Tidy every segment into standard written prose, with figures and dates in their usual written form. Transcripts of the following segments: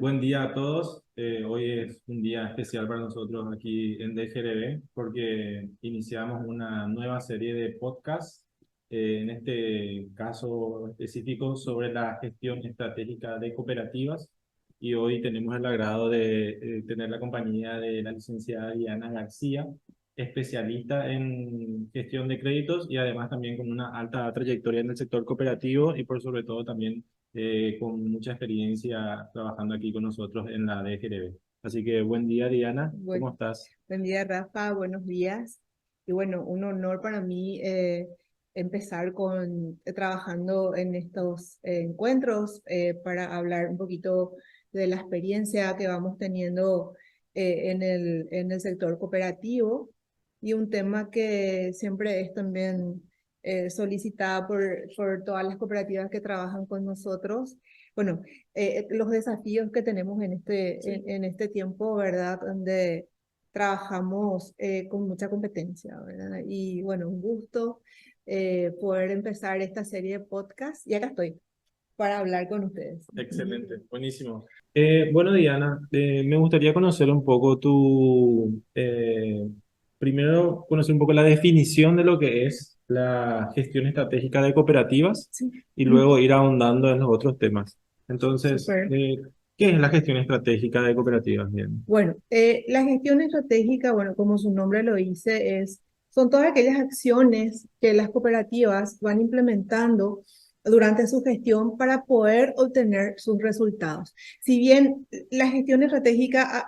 Buen día a todos. Hoy es un día especial para nosotros aquí en DGRB porque iniciamos una nueva serie de podcasts, en este caso específico sobre la gestión estratégica de cooperativas. Y hoy tenemos el agrado de tener la compañía de la licenciada Diana García, especialista en gestión de créditos y además también con una alta trayectoria en el sector cooperativo y por sobre todo también con mucha experiencia trabajando aquí con nosotros en la DGRB. Así que buen día, Diana, Buen, ¿cómo estás? buen día, Rafa, buenos días. Y bueno, un honor para mí empezar trabajando en estos encuentros para hablar un poquito de la experiencia que vamos teniendo en el sector cooperativo y un tema que siempre es también solicitado por todas las cooperativas que trabajan con nosotros. Bueno, los desafíos que tenemos en este tiempo, ¿verdad? Donde trabajamos con mucha competencia, ¿verdad? Y bueno, un gusto poder empezar esta serie de podcasts y acá estoy para hablar con ustedes. Excelente, buenísimo. Bueno, Diana, me gustaría conocer un poco primero conocer un poco la definición de lo que es la gestión estratégica de cooperativas Sí, y luego ir ahondando en los otros temas. Entonces, súper. ¿qué es la gestión estratégica de cooperativas? Bien. Bueno, la gestión estratégica, bueno, como su nombre lo dice, son todas aquellas acciones que las cooperativas van implementando durante su gestión para poder obtener sus resultados. Si bien la gestión estratégica,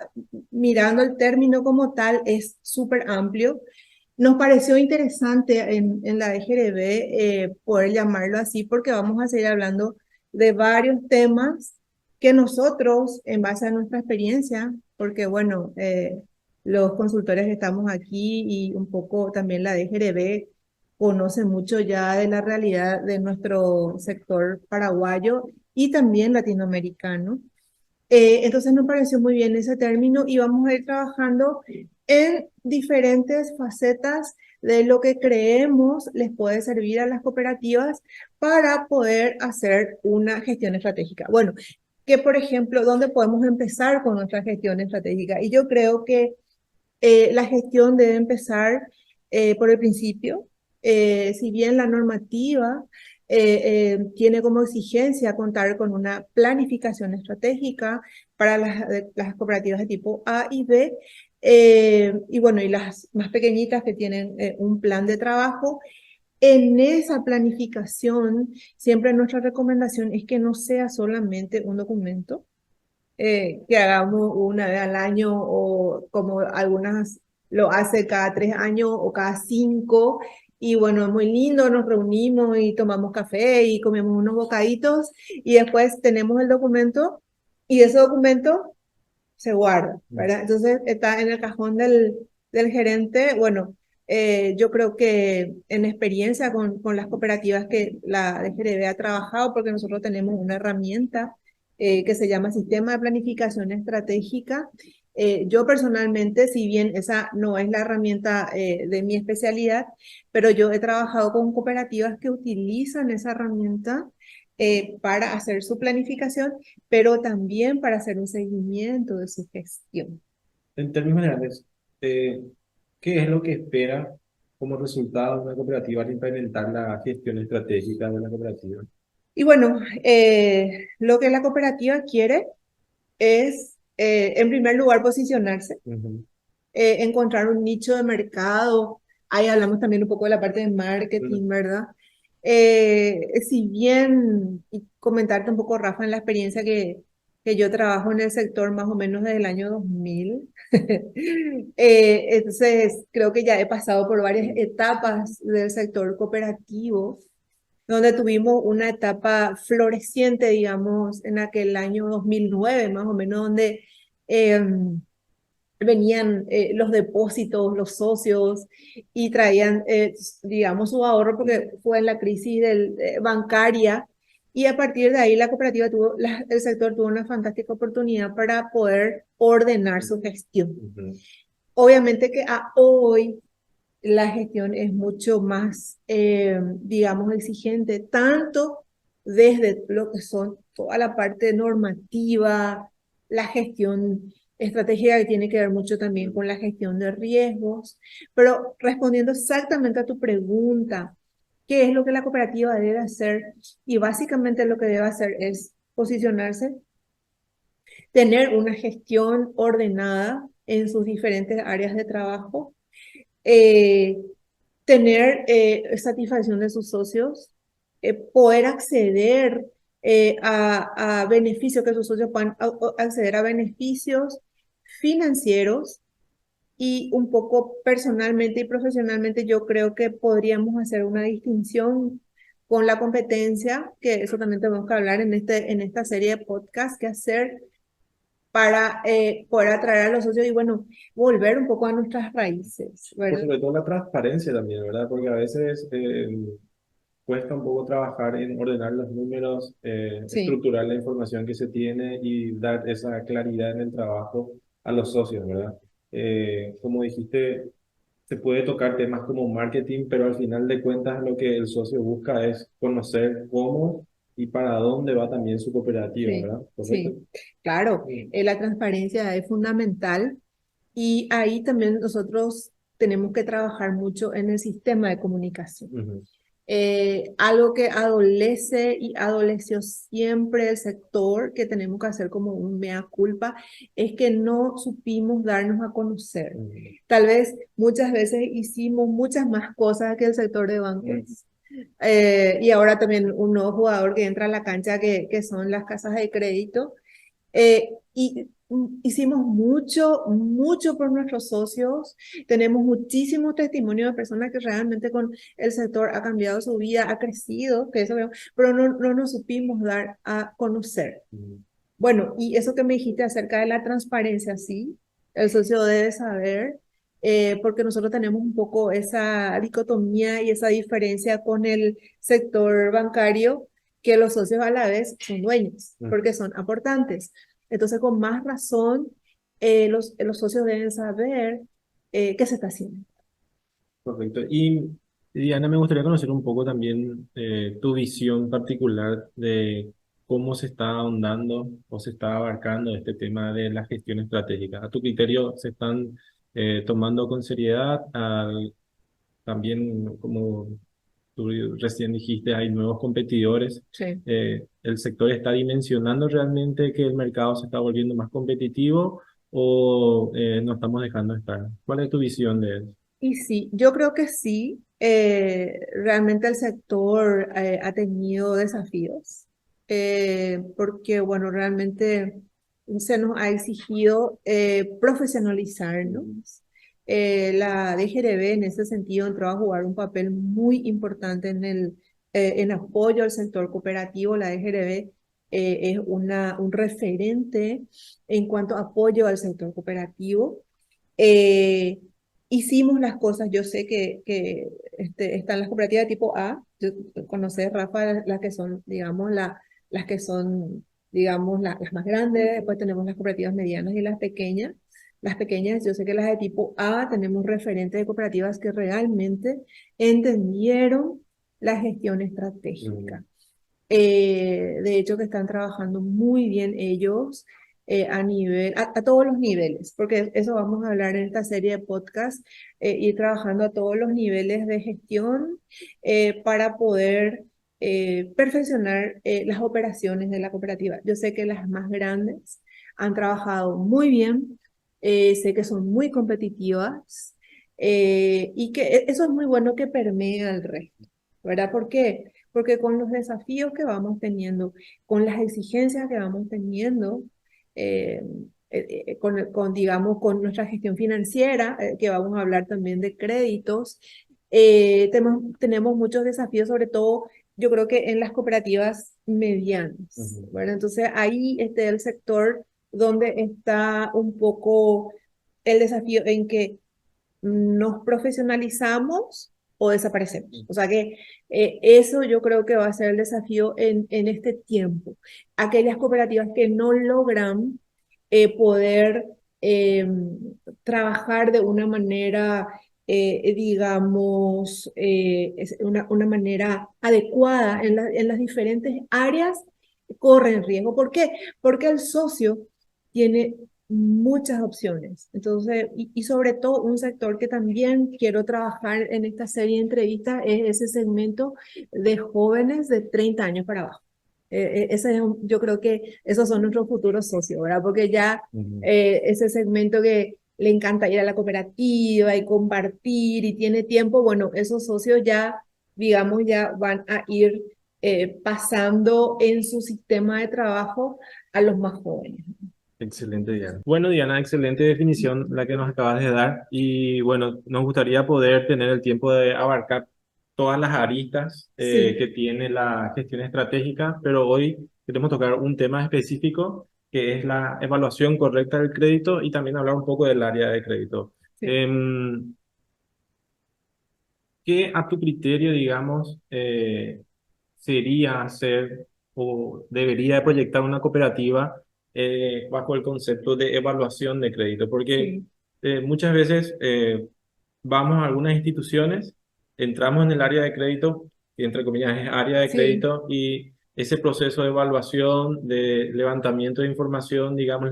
mirando el término como tal, es súper amplio, nos pareció interesante en la DGRB poder llamarlo así porque vamos a seguir hablando de varios temas que nosotros, en base a nuestra experiencia, porque bueno, los consultores que estamos aquí y un poco también la DGRB conoce mucho ya de la realidad de nuestro sector paraguayo y también latinoamericano. Entonces nos pareció muy bien ese término y vamos a ir trabajando en diferentes facetas de lo que creemos les puede servir a las cooperativas para poder hacer una gestión estratégica. Bueno, que por ejemplo, ¿dónde podemos empezar con nuestra gestión estratégica? Y yo creo que la gestión debe empezar por el principio. Si bien la normativa tiene como exigencia contar con una planificación estratégica para las cooperativas de tipo A y B, y bueno, y las más pequeñitas que tienen un plan de trabajo, en esa planificación, siempre nuestra recomendación es que no sea solamente un documento, que hagamos una vez al año o como algunas lo hace cada 3 años o cada 5. Y bueno, es muy lindo, nos reunimos y tomamos café y comemos unos bocaditos y después tenemos el documento y ese documento se guarda, ¿verdad? Entonces está en el cajón del gerente. Bueno, yo creo que en experiencia con las cooperativas que la DGRB ha trabajado, porque nosotros tenemos una herramienta que se llama Sistema de Planificación Estratégica. Yo personalmente, si bien esa no es la herramienta de mi especialidad, pero yo he trabajado con cooperativas que utilizan esa herramienta para hacer su planificación, pero también para hacer un seguimiento de su gestión. En términos generales, eh, ¿qué es lo que espera como resultado de una cooperativa al implementar la gestión estratégica de la cooperativa? Y bueno, lo que la cooperativa quiere es, en primer lugar, posicionarse, Ujú. encontrar un nicho de mercado. Ahí hablamos también un poco de la parte de marketing, ¿verdad? Si bien, y comentarte un poco, Rafa, en la experiencia que yo trabajo en el sector más o menos desde el año 2000, entonces creo que ya he pasado por varias etapas del sector cooperativo, donde tuvimos una etapa floreciente, digamos, en aquel año 2009, más o menos, donde venían los depósitos, los socios y traían, digamos, su ahorro porque fue en la crisis bancaria, y a partir de ahí la cooperativa el sector tuvo una fantástica oportunidad para poder ordenar su gestión. Ujú. Obviamente que a hoy la gestión es mucho más, digamos, exigente, tanto desde lo que son toda la parte normativa, la gestión estratégica que tiene que ver mucho también con la gestión de riesgos, pero respondiendo exactamente a tu pregunta, ¿qué es lo que la cooperativa debe hacer? Y básicamente lo que debe hacer es posicionarse, tener una gestión ordenada en sus diferentes áreas de trabajo, eh, tener satisfacción de sus socios, poder acceder a beneficios, que sus socios puedan acceder a beneficios financieros y un poco personalmente y profesionalmente yo creo que podríamos hacer una distinción con la competencia, que eso también tenemos que hablar en esta serie de podcast, que hacer para poder atraer a los socios y bueno, volver un poco a nuestras raíces, Por ¿verdad? sobre todo la transparencia también, ¿verdad? Porque a veces cuesta un poco trabajar en ordenar los números, Sí, estructurar la información que se tiene y dar esa claridad en el trabajo a los socios, ¿verdad? Como dijiste, se puede tocar temas como marketing, pero al final de cuentas lo que el socio busca es conocer cómo y para dónde va también su cooperativa, sí, ¿verdad? ¿Correcto? sí, claro, Sí. la transparencia es fundamental y ahí también nosotros tenemos que trabajar mucho en el sistema de comunicación. Ujú, Algo que adolece y adoleció siempre el sector, que tenemos que hacer como un mea culpa, es que no supimos darnos a conocer. ujú, Tal vez muchas veces hicimos muchas más cosas que el sector de ujú, bancos. Y ahora también un nuevo jugador que entra a la cancha que son las casas de crédito. Y hicimos mucho, mucho por nuestros socios. Tenemos muchísimos testimonios de personas que realmente con el sector ha cambiado su vida, ha crecido, que eso, pero no nos supimos dar a conocer. ujú. Bueno, y eso que me dijiste acerca de la transparencia, sí, el socio debe saber, porque nosotros tenemos un poco esa dicotomía y esa diferencia con el sector bancario, que los socios a la vez son dueños, Ujú. porque son aportantes. Entonces, con más razón, los socios deben saber qué se está haciendo. Correcto. Y Diana, me gustaría conocer un poco también tu visión particular de cómo se está ahondando o se está abarcando este tema de la gestión estratégica. A tu criterio, ¿se están tomando con seriedad? También, como tú recién dijiste, hay nuevos competidores. Sí. ¿El sector está dimensionando realmente que el mercado se está volviendo más competitivo o nos estamos dejando estar? ¿Cuál es tu visión de eso? Y sí, yo creo que sí, realmente el sector ha tenido desafíos, porque bueno, realmente se nos ha exigido profesionalizarnos. La DGRB en ese sentido entró a jugar un papel muy importante en apoyo al sector cooperativo. La DGRB es un referente en cuanto a apoyo al sector cooperativo. Eh, Hicimos las cosas, yo sé que están las cooperativas de tipo A, conoces, Rafa, las que son, digamos, las que son, digamos, las más grandes, después tenemos las cooperativas medianas y las pequeñas. Las pequeñas, yo sé que las de tipo A tenemos referentes de cooperativas que realmente entendieron la gestión Mm, estratégica. De hecho, que están trabajando muy bien ellos a todos los niveles, porque eso vamos a hablar en esta serie de podcast, ir trabajando a todos los niveles de gestión para poder perfeccionar las operaciones de la cooperativa. Yo sé que las más grandes han trabajado muy bien, sé que son muy competitivas y que eso es muy bueno que permea al resto, ¿verdad? ¿Por qué? Porque con los desafíos que vamos teniendo, con las exigencias que vamos teniendo, eh, digamos, con nuestra gestión financiera, que vamos a hablar también de créditos, tenemos muchos desafíos, sobre todo, yo creo que en las cooperativas medianas, ujú. ¿verdad? Entonces ahí está el sector donde está un poco el desafío en que nos profesionalizamos o desaparecemos. O sea que eso yo creo que va a ser el desafío en este tiempo. Aquellas cooperativas que no logran poder eh, trabajar de una manera digamos, es una manera adecuada en las diferentes áreas, corren riesgo. ¿Por qué? Porque el socio tiene muchas opciones. Entonces, y sobre todo un sector que también quiero trabajar en esta serie de entrevistas es ese segmento de jóvenes de 30 años para abajo. Yo creo que esos son nuestros futuros socios, ¿verdad? Porque ya Ujú. ese segmento que le encanta ir a la cooperativa y compartir y tiene tiempo, bueno, esos socios ya, digamos, ya van a ir pasando en su sistema de trabajo a los más jóvenes. Excelente, Diana. Bueno, Diana, excelente definición la que nos acabas de dar. Y bueno, nos gustaría poder tener el tiempo de abarcar todas las aristas Sí, que tiene la gestión estratégica, pero hoy queremos tocar un tema específico que es la evaluación correcta del crédito y también hablar un poco del área de crédito. sí, Em, ¿Qué a tu criterio, digamos, sería hacer o debería proyectar una cooperativa bajo el concepto de evaluación de crédito? Porque sí, muchas veces vamos a algunas instituciones, entramos en el área de crédito, y entre comillas es área de sí, crédito, y ese proceso de evaluación, de levantamiento de información, digamos,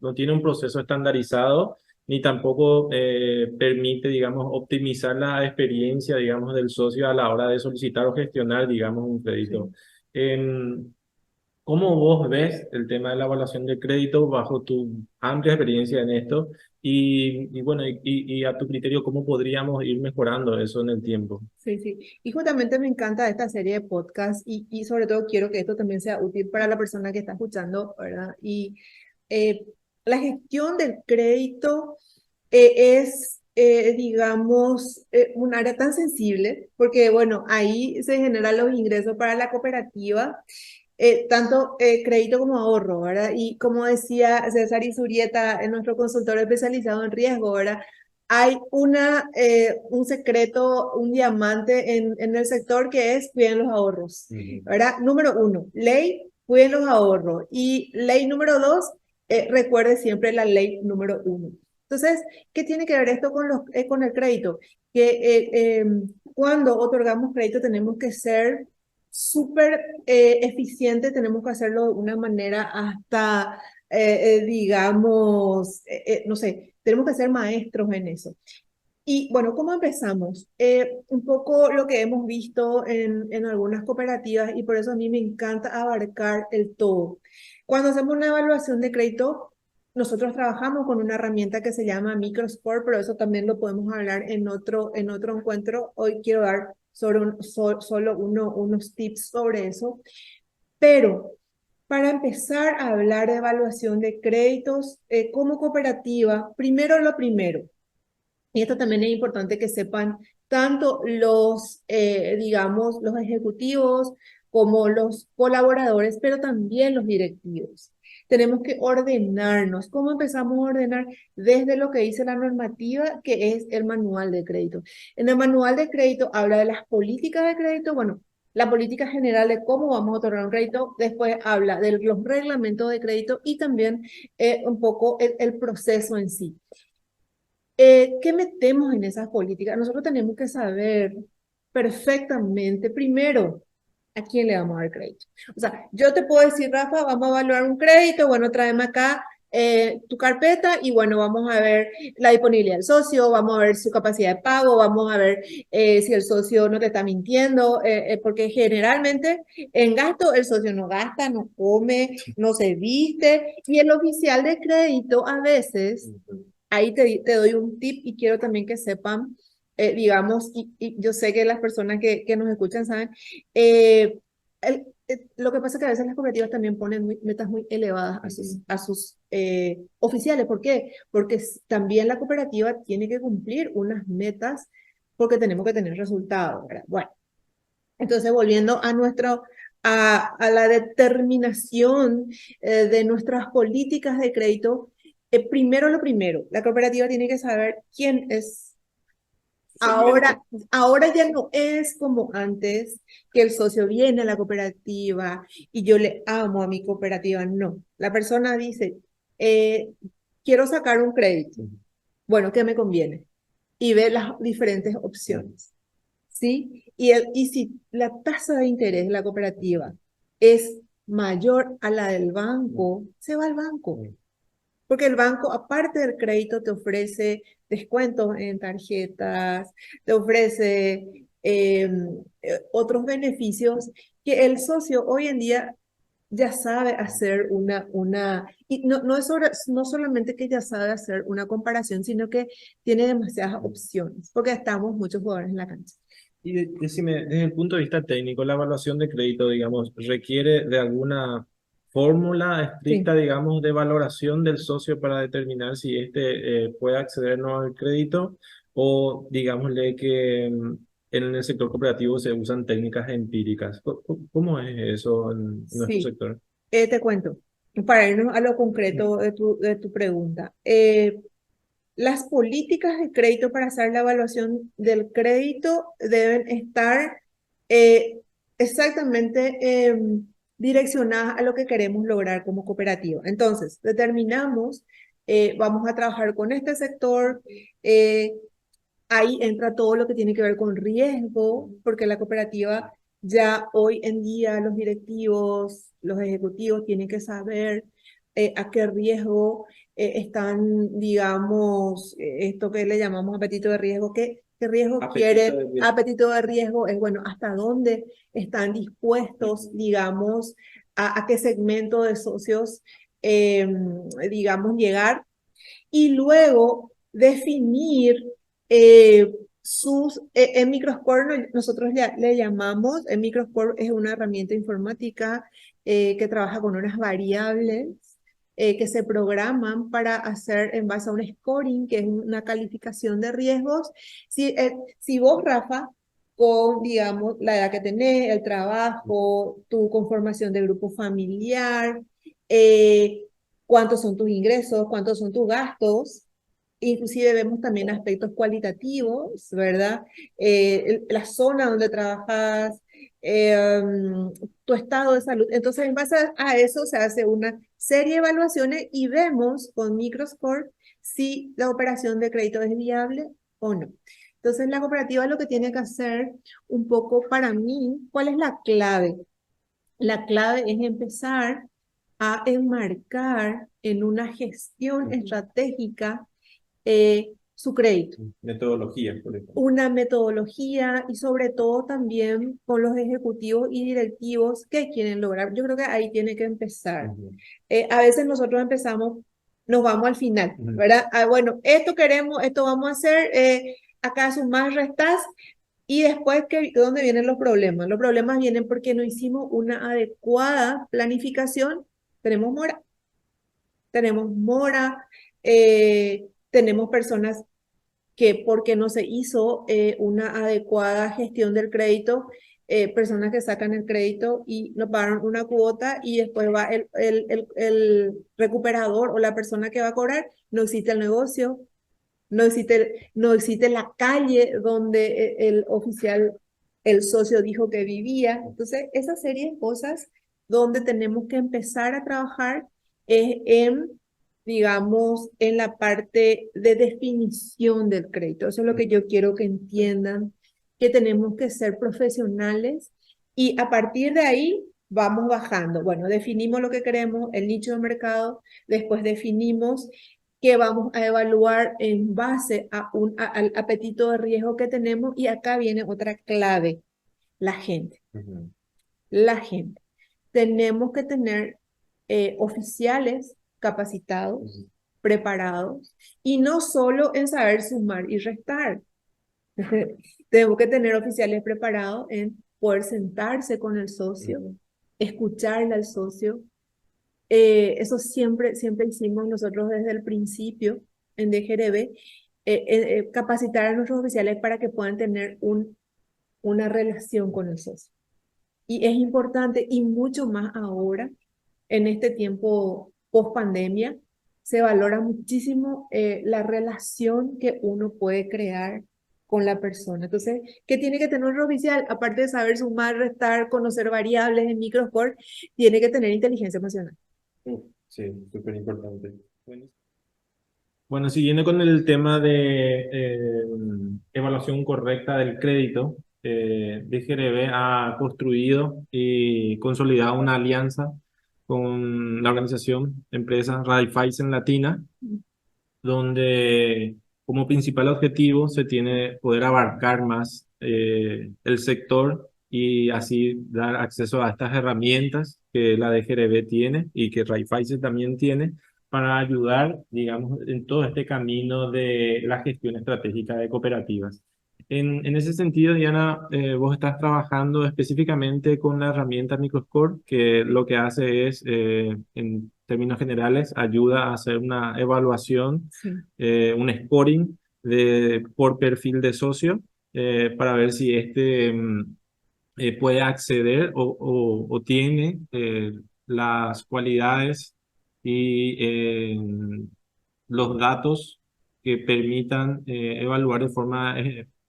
no tiene un proceso estandarizado ni tampoco permite, digamos, optimizar la experiencia, digamos, del socio a la hora de solicitar o gestionar, digamos, un crédito. sí. Em, ¿Cómo vos ves el tema de la evaluación de crédito bajo tu amplia experiencia en esto? Y bueno, y a tu criterio, ¿cómo podríamos ir mejorando eso en el tiempo? Sí, sí. Y justamente me encanta esta serie de podcasts y sobre todo quiero que esto también sea útil para la persona que está escuchando, ¿verdad? Y eh, la gestión del crédito digamos, un área tan sensible, porque bueno, ahí se generan los ingresos para la cooperativa, tanto crédito como ahorro, ¿verdad? Y como decía César Isurieta, en nuestro consultor especializado en riesgo, ¿verdad? Hay un secreto, un diamante en el sector que es cuiden los ahorros, Ujú. ¿verdad? Número uno, ley, cuiden los ahorros. Y ley número dos, recuerde siempre la ley número uno. Entonces, ¿qué tiene que ver esto con el crédito? Que cuando otorgamos crédito tenemos que ser súper eficientes, tenemos que hacerlo de una manera hasta, digamos, no sé, tenemos que ser maestros en eso. Y bueno, ¿cómo empezamos? Un poco lo que hemos visto en algunas cooperativas y por eso a mí me encanta abarcar el todo. Cuando hacemos una evaluación de crédito, nosotros trabajamos con una herramienta que se llama Microscore, pero eso también lo podemos hablar en otro encuentro. Hoy quiero dar solo unos tips sobre eso. Pero para empezar a hablar de evaluación de créditos como cooperativa, primero lo primero. Y esto también es importante que sepan tanto digamos, los ejecutivos como los colaboradores, pero también los directivos. Tenemos que ordenarnos. ¿Cómo empezamos a ordenar? Desde lo que dice la normativa, que es el manual de crédito. En el manual de crédito habla de las políticas de crédito, bueno, la política general de cómo vamos a otorgar un crédito, después habla de los reglamentos de crédito y también un poco el proceso en sí. ¿Qué metemos en esas políticas? Nosotros tenemos que saber perfectamente, primero, a quién le vamos a dar crédito. O sea, yo te puedo decir, Rafa, vamos a evaluar un crédito, bueno, tráeme acá tu carpeta y bueno, vamos a ver la disponibilidad del socio, vamos a ver su capacidad de pago, vamos a ver si el socio no te está mintiendo, porque generalmente en gasto el socio no gasta, no come, no se viste y el oficial de crédito a veces ahí te doy un tip y quiero también que sepan, digamos, y yo sé que las personas que nos escuchan saben, lo que pasa es que a veces las cooperativas también ponen metas muy elevadas a sus oficiales. ¿Por qué? Porque también la cooperativa tiene que cumplir unas metas porque tenemos que tener resultados, ¿verdad? Bueno, entonces volviendo a la determinación de nuestras políticas de crédito, primero lo primero, la cooperativa tiene que saber quién es. Ahora, ahora ya no es como antes, que el socio viene a la cooperativa y yo le amo a mi cooperativa. No, la persona dice, quiero sacar un crédito. Bueno, ¿qué me conviene? y ve las diferentes opciones, ¿sí? Y si la tasa de interés de la cooperativa es mayor a la del banco, se va al banco. Porque el banco, aparte del crédito, te ofrece descuentos en tarjetas, te ofrece otros beneficios que el socio hoy en día ya sabe hacer y no es no solamente que ya sabe hacer una comparación, sino que tiene demasiadas opciones, porque estamos muchos jugadores en la cancha. Y decime, desde el punto de vista técnico, la evaluación de crédito, digamos, requiere de alguna fórmula estricta, Sí. digamos, de valoración del socio para determinar si éste puede acceder o no al crédito, o digámosle que en el sector cooperativo se usan técnicas empíricas. ¿Cómo es eso en nuestro Sí, sector? te cuento, para irnos a lo concreto de tu pregunta. Las políticas de crédito para hacer la evaluación del crédito deben estar eh, exactamente direccionadas a lo que queremos lograr como cooperativa. Entonces, determinamos, vamos a trabajar con este sector, eh, ahí entra todo lo que tiene que ver con riesgo, porque la cooperativa ya hoy en día los directivos, los ejecutivos tienen que saber a qué riesgo están, digamos, esto que le llamamos apetito de riesgo, qué riesgo Apetito de quiere, riesgo. apetito de riesgo es, bueno, hasta dónde están dispuestos, digamos, a qué segmento de socios, digamos, llegar y luego definir en Microscore nosotros le llamamos, en Microscore es una herramienta informática que trabaja con unas variables que se programan para hacer en base a un scoring, que es una calificación de riesgos. Si vos, Rafa, con, digamos, la edad que tenés, el trabajo, tu conformación de grupo familiar, eh, cuántos son tus ingresos, cuántos son tus gastos. Inclusive vemos también aspectos cualitativos, ¿verdad? La zona donde trabajas, tu estado de salud. Entonces, en base a eso se hace una serie de evaluaciones y vemos con Microscore si la operación de crédito es viable o no. Entonces, la cooperativa lo que tiene que hacer un poco para mí, ¿cuál es la clave? La clave es empezar a enmarcar en una gestión estratégica su crédito, Metodología, por ejemplo. una metodología y sobre todo también con los ejecutivos y directivos que quieren lograr. Yo creo que ahí tiene que empezar. Ujú, A veces nosotros empezamos, nos vamos al final, ujú. ¿verdad? Ah, bueno, esto queremos, esto vamos a hacer, acá sumás, restás. Y después, ¿dónde vienen los problemas? Los problemas vienen porque no hicimos una adecuada planificación. Tenemos mora, tenemos personas que porque no se hizo una adecuada gestión del crédito, personas que sacan el crédito y no pagaron una cuota y después va el recuperador o la persona que va a cobrar, no existe el negocio, no existe la calle donde el oficial, el socio dijo que vivía. Entonces, esa serie de cosas donde tenemos que empezar a trabajar es digamos, en la parte de definición del crédito. Eso es lo que yo quiero que entiendan, que tenemos que ser profesionales y a partir de ahí vamos bajando. Bueno, definimos lo que queremos, el nicho de mercado, después definimos que vamos a evaluar en base al apetito de riesgo que tenemos y acá viene otra clave, la gente. Ujú, La gente. Tenemos que tener oficiales capacitados, ujú, preparados y no solo en saber sumar y restar. Tenemos que tener oficiales preparados en poder sentarse con el socio, ujú. escucharle al socio. Eso siempre hicimos nosotros desde el principio en DGRB, capacitar a nuestros oficiales para que puedan tener una relación con el socio. Y es importante, y mucho más ahora, en este tiempo post pandemia, se valora muchísimo la relación que uno puede crear con la persona. Entonces, ¿qué tiene que tener un oficial? Aparte de saber sumar, restar, conocer variables en microscore, tiene que tener inteligencia emocional. Sí, súper importante. Bueno, Bueno, siguiendo con el tema de evaluación correcta del crédito, DGRB ha construido y consolidado una alianza con la organización empresa Raiffeisen Latina, donde como principal objetivo se tiene poder abarcar más el sector y así dar acceso a estas herramientas que la DGRB tiene y que Raiffeisen también tiene para ayudar, digamos, en todo este camino de la gestión estratégica de cooperativas. En ese sentido, Diana, vos estás trabajando específicamente con la herramienta Microscore, que lo que hace es, en términos generales, ayuda a hacer una evaluación, Sí. un scoring por perfil de socio, para ver si puede acceder o tiene las cualidades y los datos que permitan evaluar de forma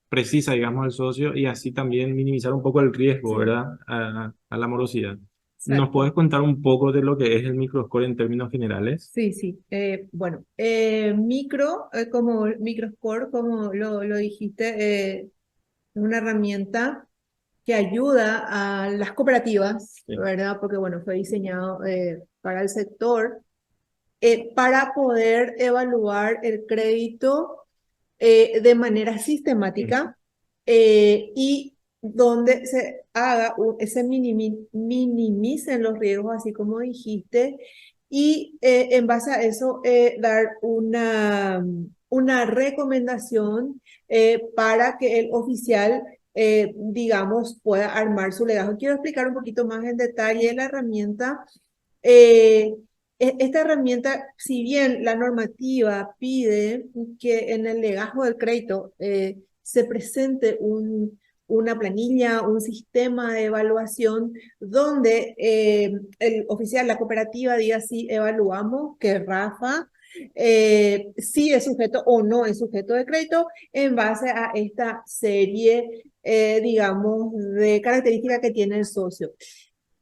precisa, digamos, al socio y así también minimizar un poco el riesgo, Sí, ¿verdad? A la morosidad. ¿Nos exacto. puedes contar un poco de lo que es el microscore en términos generales? Sí, sí. Bueno, como Microscore, como lo dijiste, es una herramienta que ayuda a las cooperativas, Sí. ¿verdad? Porque, bueno, fue diseñado para el sector, para poder evaluar el crédito de manera Mm. sistemática y donde se haga, minimicen los riesgos, así como dijiste, y en base a eso dar una recomendación para que el oficial, digamos, pueda armar su legajo. Quiero explicar un poquito más en detalle la herramienta. Eh, Esta herramienta, si bien la normativa pide que en el legajo del crédito se presente una planilla, un sistema de evaluación donde el oficial, la cooperativa diga si evaluamos que Rafa si es sujeto o no es sujeto de crédito en base a esta serie, digamos, de características que tiene el socio.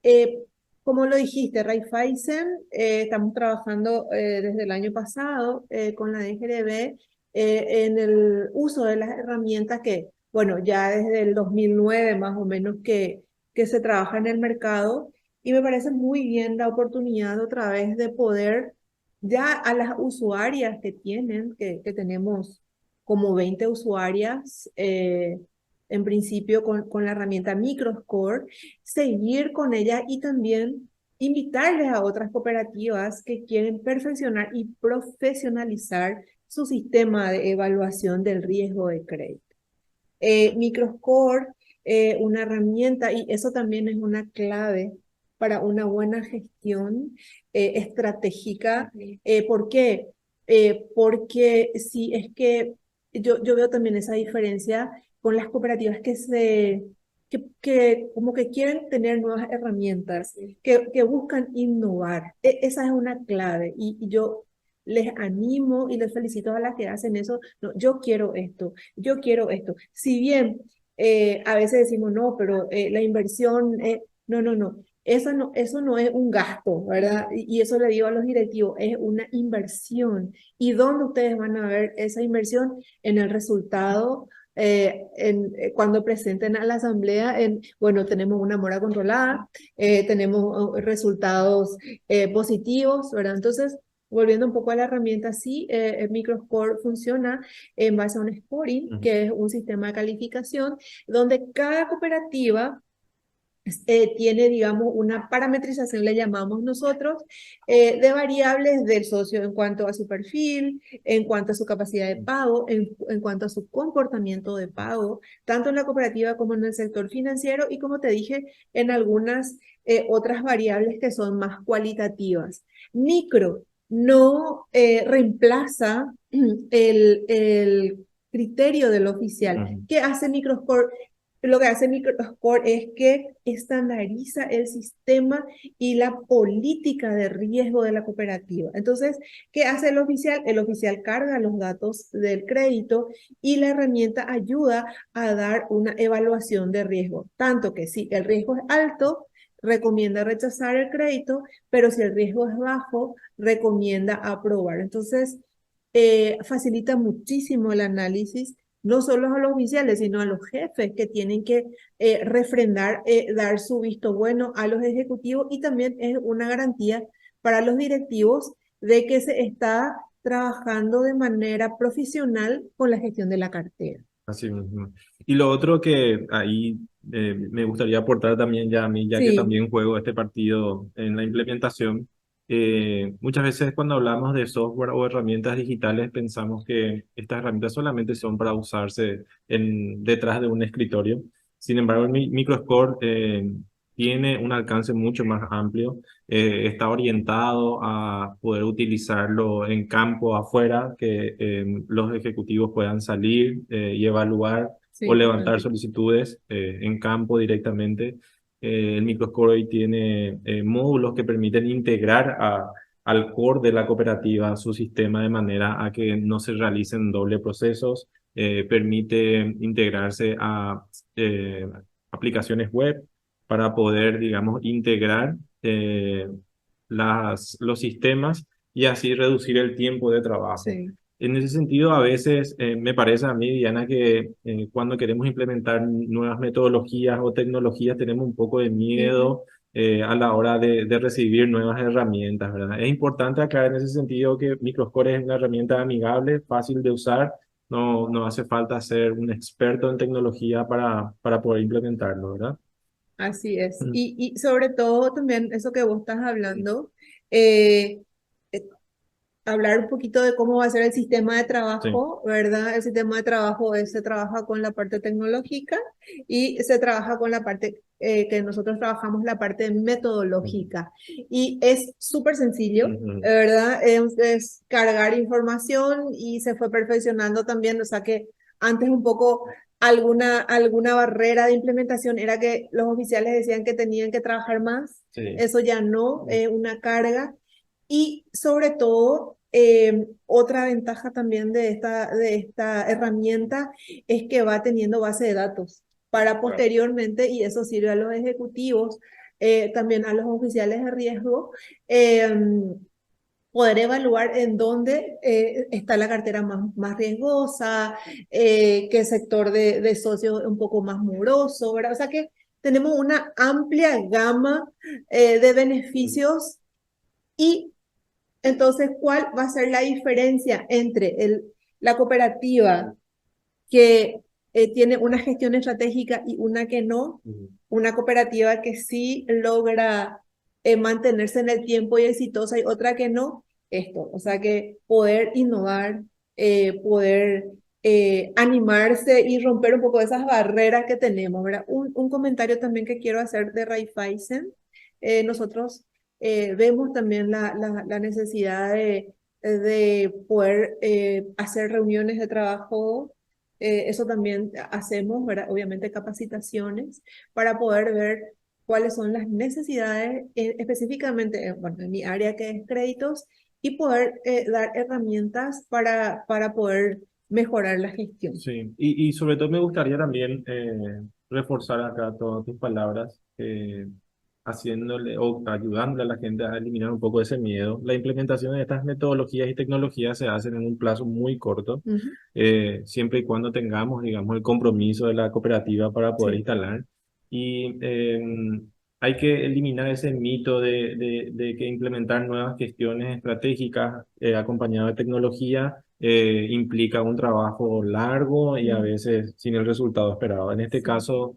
Eh, Como lo dijiste, Raiffeisen, estamos trabajando desde el año pasado con la DGRB en el uso de las herramientas que, bueno, ya desde el 2009 más o menos que se trabaja en el mercado y me parece muy bien la oportunidad otra vez de poder ya a las usuarias que tienen, que tenemos como 20 usuarias, en principio con la herramienta Microscore, seguir con ella y también invitarles a otras cooperativas que quieren perfeccionar y profesionalizar su sistema de evaluación del riesgo de crédito. Microscore, una herramienta, y eso también es una clave para una buena gestión estratégica. ¿Por qué? Porque si es que yo veo también esa diferencia con las cooperativas que como que quieren tener nuevas herramientas, que buscan innovar. Esa es una clave y yo les animo y les felicito a las que hacen eso. No, yo quiero esto. Si bien a veces decimos, no, pero la inversión, no, no, no. Eso no es un gasto, ¿verdad? Y eso le digo a los directivos, es una inversión. ¿Y dónde ustedes van a ver esa inversión? En el resultado cuando presenten a la asamblea, bueno, tenemos una mora controlada, tenemos resultados positivos, ¿verdad? Entonces, volviendo un poco a la herramienta, sí, el Microscore funciona en base a un scoring, Ujú. que es un sistema de calificación, donde cada cooperativa tiene, digamos, una parametrización, le llamamos nosotros, de variables del socio en cuanto a su perfil, en cuanto a su capacidad de pago, en cuanto a su comportamiento de pago, tanto en la cooperativa como en el sector financiero y como te dije, en algunas otras variables que son más cualitativas. Micro no reemplaza el criterio del oficial. Ujú. ¿Qué hace Microscore? Lo que hace Microscore es que estandariza el sistema y la política de riesgo de la cooperativa. Entonces, ¿qué hace el oficial? El oficial carga los datos del crédito y la herramienta ayuda a dar una evaluación de riesgo. Tanto que si el riesgo es alto, recomienda rechazar el crédito, pero si el riesgo es bajo, recomienda aprobar. Entonces, facilita muchísimo el análisis, no solo a los oficiales, sino a los jefes que tienen que refrendar, dar su visto bueno a los ejecutivos y también es una garantía para los directivos de que se está trabajando de manera profesional con la gestión de la cartera. Así mismo. Y lo otro que ahí me gustaría aportar también ya a mí, ya que Sí, también juego este partido en la implementación, muchas veces cuando hablamos de software o herramientas digitales pensamos que estas herramientas solamente son para usarse detrás de un escritorio. Sin embargo, el MicroScore tiene un alcance mucho más amplio, está orientado a poder utilizarlo en campo afuera, que los ejecutivos puedan salir y evaluar o sí, levantar totalmente. solicitudes en campo directamente. El microscore hoy tiene módulos que permiten integrar al core de la cooperativa su sistema de manera a que no se realicen doble procesos, permite integrarse a eh, aplicaciones web para poder, digamos, integrar los sistemas y así reducir el tiempo de trabajo. Sí. En ese sentido, a veces me parece a mí, Diana, que cuando queremos implementar nuevas metodologías o tecnologías tenemos un poco de Ujú. miedo a la hora de recibir nuevas herramientas, ¿verdad? Es importante acá en ese sentido que Microscore es una herramienta amigable, fácil de usar, no hace falta ser un experto en tecnología para poder implementarlo, ¿verdad? Así es. Mm. Y sobre todo también eso que vos estás hablando, eh, eh, hablar un poquito de cómo va a ser el sistema de Sí. trabajo, ¿verdad? El sistema de trabajo se trabaja con la parte tecnológica y se trabaja con la parte que nosotros trabajamos, la parte Ujú. metodológica. Y es súper sencillo, Ujú. ¿verdad? Es cargar información y se fue perfeccionando también, o sea que antes un poco alguna barrera de implementación era que los oficiales decían que tenían que trabajar más, Sí. eso ya no, es una carga. Y sobre todo, otra ventaja también de esta herramienta es que va teniendo base de datos para Claro. posteriormente, y eso sirve a los ejecutivos, también a los oficiales de riesgo, eh, poder evaluar en dónde está la cartera más riesgosa, qué sector de socios es un poco más moroso, ¿verdad? O sea que tenemos una amplia gama de beneficios y entonces, ¿cuál va a ser la diferencia entre la cooperativa que tiene una gestión estratégica y una que no? Ujú. Una cooperativa que sí logra mantenerse en el tiempo y exitosa y otra que no. Esto, o sea que poder innovar, poder animarse y romper un poco esas barreras que tenemos, ¿verdad? Un comentario también que quiero hacer de Raiffeisen. Nosotros vemos también la necesidad de poder hacer reuniones de trabajo. Eso también hacemos, ¿verdad? Obviamente capacitaciones para poder ver cuáles son las necesidades específicamente, bueno, en mi área que es créditos y poder dar herramientas para poder mejorar la gestión. Sí, y sobre todo me gustaría también reforzar acá todas tus palabras, haciéndole o ayudándole a la gente a eliminar un poco ese miedo. La implementación de estas metodologías y tecnologías se hacen en un plazo muy corto, Ujú. siempre y cuando tengamos, digamos, el compromiso de la cooperativa para poder Sí. instalar. Y hay que eliminar ese mito de que implementar nuevas gestiones estratégicas acompañado de tecnología implica un trabajo largo y a Mm. veces sin el resultado esperado. En este Sí. caso,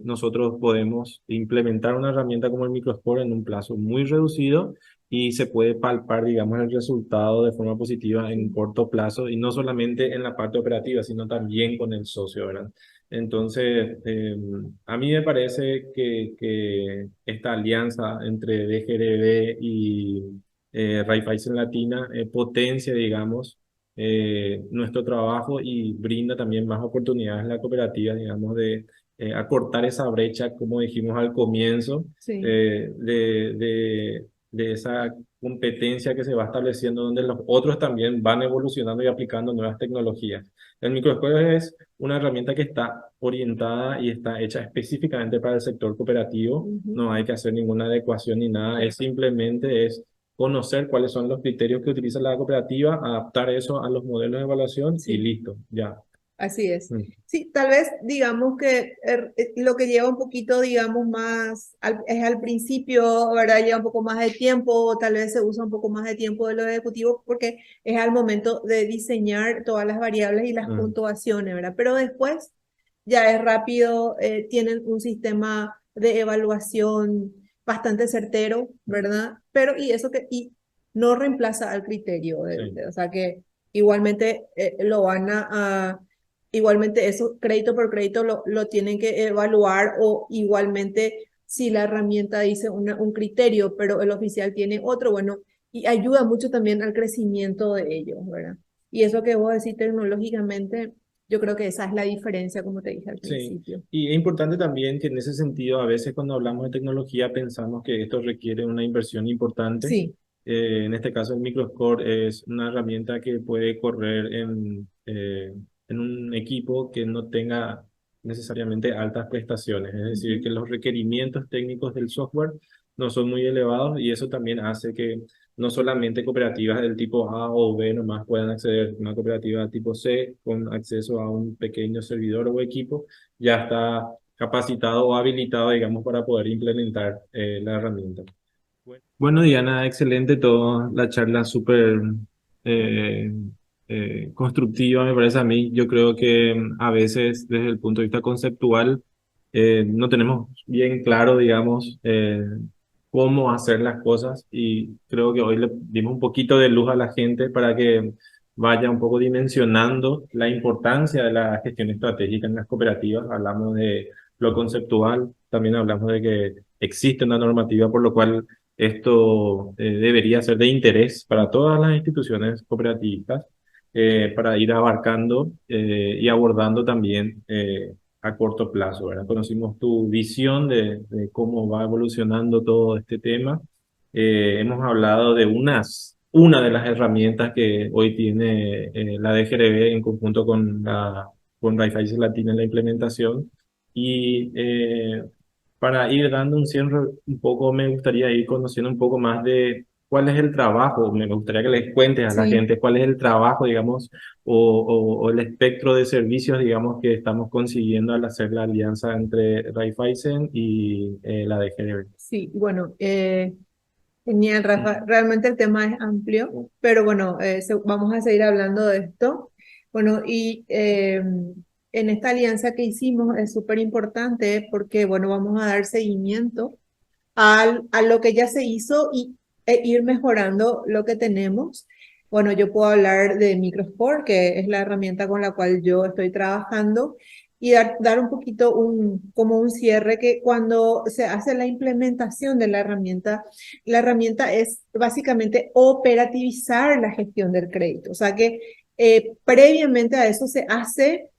nosotros podemos implementar una herramienta como el MicroScore en un plazo muy reducido y se puede palpar, digamos, el resultado de forma positiva en Sí. corto plazo y no solamente en la parte operativa, sino también con el socio, ¿verdad? Entonces, a mí me parece que esta alianza entre DGRB y Raiffeisen Latina potencia, digamos, nuestro trabajo y brinda también más oportunidades a la cooperativa, digamos, de acortar esa brecha, como dijimos al comienzo, Sí. eh, de, de, de esa competencia que se va estableciendo donde los otros también van evolucionando y aplicando nuevas tecnologías. El microjuego es una herramienta que está orientada y está hecha específicamente para el sector cooperativo. Ujú. No hay que hacer ninguna adecuación ni nada, es simplemente es conocer cuáles son los criterios que utiliza la cooperativa, adaptar eso a los modelos de evaluación y Sí. listo, ya. Así es. Mm. Sí, tal vez digamos que lo que lleva un poquito, digamos, más, es al principio, ¿verdad? Lleva un poco más de tiempo, o tal vez se usa un poco más de tiempo de los ejecutivos porque es al momento de diseñar todas las variables y las Mm. puntuaciones, ¿verdad? Pero después ya es rápido, tienen un sistema de evaluación bastante certero, ¿verdad? Pero y eso que, y no reemplaza al criterio, Sí. o sea que igualmente lo van igualmente eso crédito por crédito lo tienen que evaluar o igualmente si la herramienta dice un criterio, pero el oficial tiene otro, bueno, y ayuda mucho también al crecimiento de ellos, ¿verdad? Y eso que vos decís tecnológicamente, yo creo que esa es la diferencia, como te dije al Sí, principio. y es importante también que en ese sentido, a veces cuando hablamos de tecnología pensamos que esto requiere una inversión importante. Sí. En este caso, el MicroScore es una herramienta que puede correr en un equipo que no tenga necesariamente altas prestaciones, es decir, Ujú. que los requerimientos técnicos del software no son muy elevados y eso también hace que no solamente cooperativas del tipo A o B nomás puedan acceder, una cooperativa tipo C con acceso a un pequeño servidor o equipo ya está capacitado o habilitado, digamos, para poder implementar la herramienta. Bueno, Diana, excelente todo, la charla súper eh, constructiva me parece a mí. Yo creo que a veces desde el punto de vista conceptual no tenemos bien claro, digamos, cómo hacer las cosas y creo que hoy le dimos un poquito de luz a la gente para que vaya un poco dimensionando la importancia de la gestión estratégica en las cooperativas. Hablamos de lo conceptual, también hablamos de que existe una normativa por lo cual esto debería ser de interés para todas las instituciones cooperativistas para ir abarcando y abordando también a corto plazo, ¿verdad? Conocimos tu visión de cómo va evolucionando todo este tema. Hemos hablado de una de las herramientas que hoy tiene la DGRB en conjunto con Raiffeisen Latina en la implementación. Y para ir dando un cierre un poco, me gustaría ir conociendo un poco más de cuál es el trabajo. Me gustaría que les cuentes a la Sí. gente cuál es el trabajo, digamos, o el espectro de servicios, digamos, que estamos consiguiendo al hacer la alianza entre Raiffeisen y la DGDB. Sí, bueno, genial, Rafa. Realmente el tema es amplio, pero bueno, vamos a seguir hablando de esto. Bueno, y en esta alianza que hicimos es súper importante porque, bueno, vamos a dar seguimiento a lo que ya se hizo e ir mejorando lo que tenemos. Bueno, yo puedo hablar de Microsport, que es la herramienta con la cual yo estoy trabajando, y dar un poquito como un cierre que cuando se hace la implementación de la herramienta es básicamente operativizar la gestión del crédito. O sea que previamente a eso se hace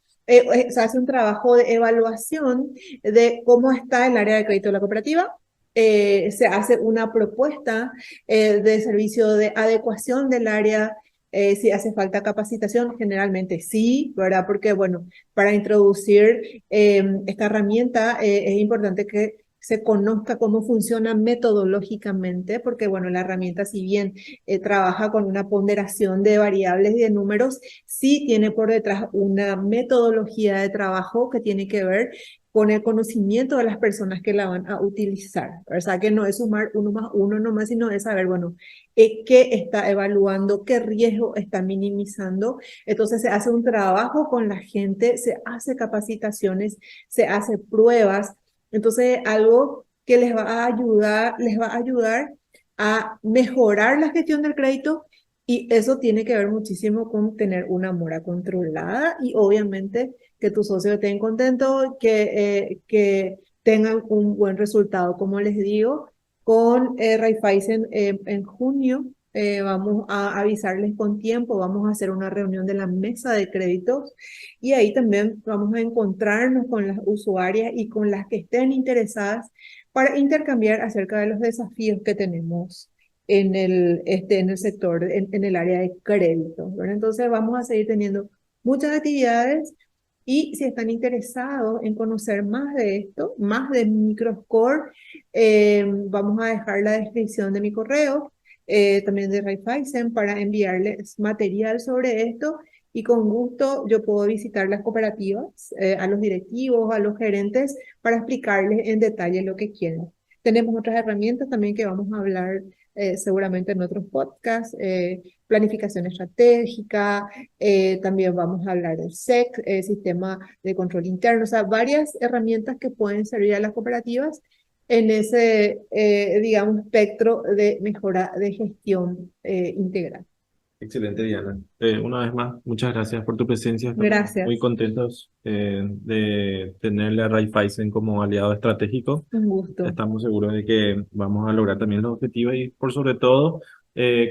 un trabajo de evaluación de cómo está el área de crédito de la cooperativa, se hace una propuesta de servicio de adecuación del área, si hace falta capacitación, generalmente sí, ¿verdad? Porque, bueno, para introducir esta herramienta es importante que se conozca cómo funciona metodológicamente, porque, bueno, la herramienta, si bien trabaja con una ponderación de variables y de números, sí tiene por detrás una metodología de trabajo que tiene que ver con el conocimiento de las personas que la van a utilizar. O sea, que no es sumar uno más uno nomás, sino es saber, bueno, qué está evaluando, qué riesgo está minimizando. Entonces se hace un trabajo con la gente, se hace capacitaciones, se hace pruebas. Entonces, algo que les va a ayudar a mejorar la gestión del crédito y eso tiene que ver muchísimo con tener una mora controlada y obviamente que tus socios estén contentos, que tengan un buen resultado. Como les digo, con Raiffeisen en junio vamos a avisarles con tiempo, vamos a hacer una reunión de la mesa de créditos y ahí también vamos a encontrarnos con las usuarias y con las que estén interesadas para intercambiar acerca de los desafíos que tenemos en el sector, en el área de crédito, ¿verdad? Entonces vamos a seguir teniendo muchas actividades y si están interesados en conocer más de esto, más de Microscore, vamos a dejar la descripción de mi correo. también de Raiffeisen para enviarles material sobre esto y con gusto yo puedo visitar las cooperativas, a los directivos, a los gerentes para explicarles en detalle lo que quieren. Tenemos otras herramientas también que vamos a hablar seguramente en otros podcasts, planificación estratégica, también vamos a hablar del SEC, Sistema de Control Interno, o sea, varias herramientas que pueden servir a las cooperativas en ese, digamos, espectro de mejora de gestión integral. Excelente, Diana. Una vez más, muchas gracias por tu presencia. Estamos muy Gracias, contentos de tenerle a Raiffeisen como aliado estratégico. un gusto. Estamos seguros de que vamos a lograr también los objetivos y, por sobre todo,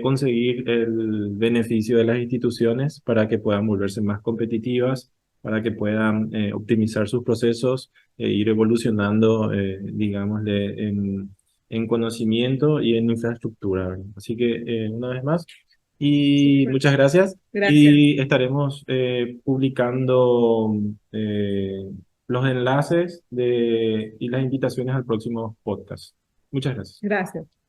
conseguir el beneficio de las instituciones para que puedan volverse más competitivas, para que puedan optimizar sus procesos e ir evolucionando, digámosle, en conocimiento y en infraestructura, ¿verdad? Así que, una vez más, y Súper. muchas gracias. Gracias. Y estaremos publicando los enlaces y las invitaciones al próximo podcast. Muchas gracias. Gracias.